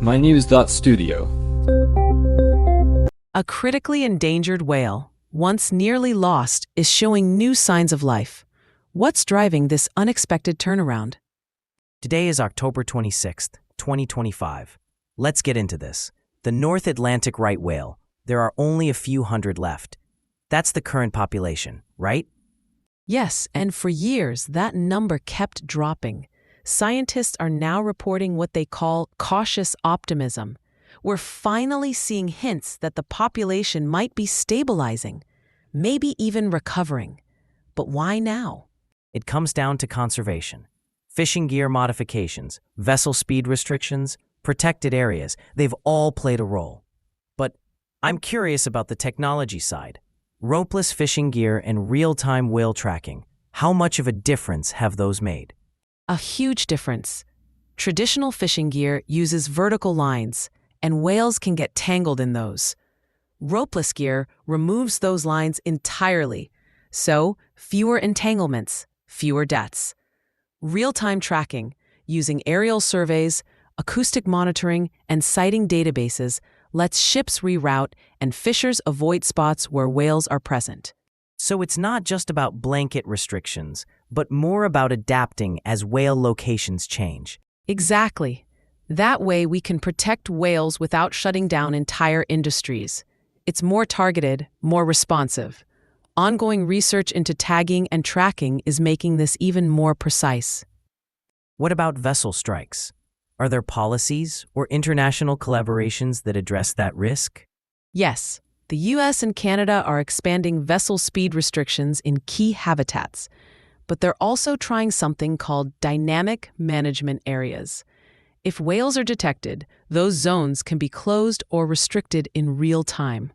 mynews.studio. A critically endangered whale, once nearly lost, is showing new signs of life. What's driving this unexpected turnaround? Today is October 26th, 2025. Let's get into this. The North Atlantic right whale. There are only a few hundred left. That's the current population, right? Yes, and for years that number kept dropping. Scientists are now reporting what they call cautious optimism. We're finally seeing hints that the population might be stabilizing, maybe even recovering. But why now? It comes down to conservation. Fishing gear modifications, vessel speed restrictions, protected areas, they've all played a role. But I'm curious about the technology side. Ropeless fishing gear and real-time whale tracking. How much of a difference have those made? A huge difference. Traditional fishing gear uses vertical lines, and whales can get tangled in those. Ropeless gear removes those lines entirely, so fewer entanglements, fewer deaths. Real-time tracking, using aerial surveys, acoustic monitoring, and sighting databases, lets ships reroute and fishers avoid spots where whales are present. So it's not just about blanket restrictions, but more about adapting as whale locations change. Exactly. That way we can protect whales without shutting down entire industries. It's more targeted, more responsive. Ongoing research into tagging and tracking is making this even more precise. What about vessel strikes? Are there policies or international collaborations that address that risk? Yes, the US and Canada are expanding vessel speed restrictions in key habitats, but they're also trying something called dynamic management areas. If whales are detected, those zones can be closed or restricted in real time.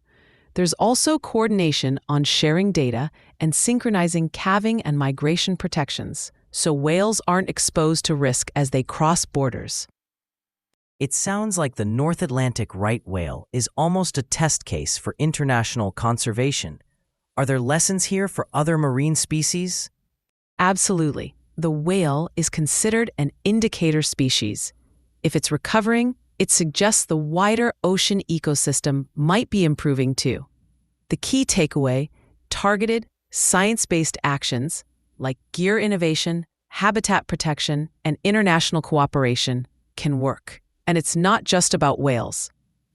There's also coordination on sharing data and synchronizing calving and migration protections, so whales aren't exposed to risk as they cross borders. It sounds like the North Atlantic right whale is almost a test case for international conservation. Are there lessons here for other marine species? Absolutely. The whale is considered an indicator species. If it's recovering, it suggests the wider ocean ecosystem might be improving too. The key takeaway: targeted, science-based actions like gear innovation, habitat protection, and international cooperation can work. And it's not just about whales.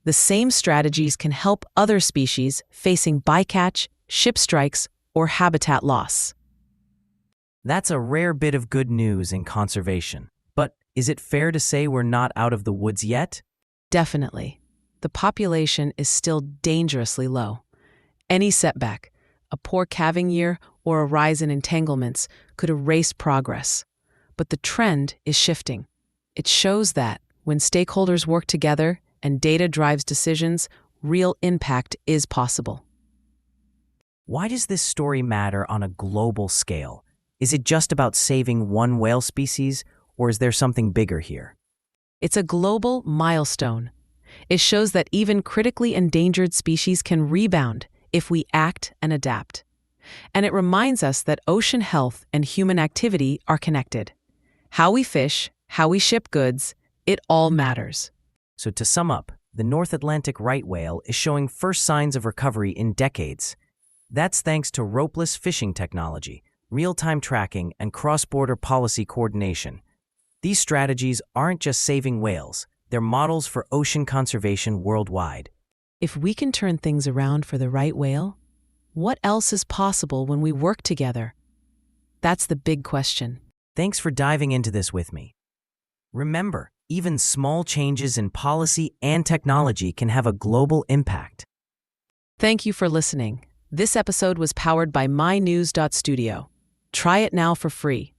The same strategies can help other species facing bycatch, ship strikes, or habitat loss. That's a rare bit of good news in conservation. But is it fair to say we're not out of the woods yet? Definitely. The population is still dangerously low. Any setback, a poor calving year or a rise in entanglements, could erase progress. But the trend is shifting. It shows that when stakeholders work together and data drives decisions, real impact is possible. Why does this story matter on a global scale? Is it just about saving one whale species, or is there something bigger here? It's a global milestone. It shows that even critically endangered species can rebound if we act and adapt. And it reminds us that ocean health and human activity are connected. How we fish, how we ship goods, it all matters. So to sum up, the North Atlantic right whale is showing first signs of recovery in decades. That's thanks to ropeless fishing technology, real-time tracking, and cross-border policy coordination. These strategies aren't just saving whales, they're models for ocean conservation worldwide. If we can turn things around for the right whale, what else is possible when we work together? That's the big question. Thanks for diving into this with me. Remember, even small changes in policy and technology can have a global impact. Thank you for listening. This episode was powered by mynews.studio. Try it now for free.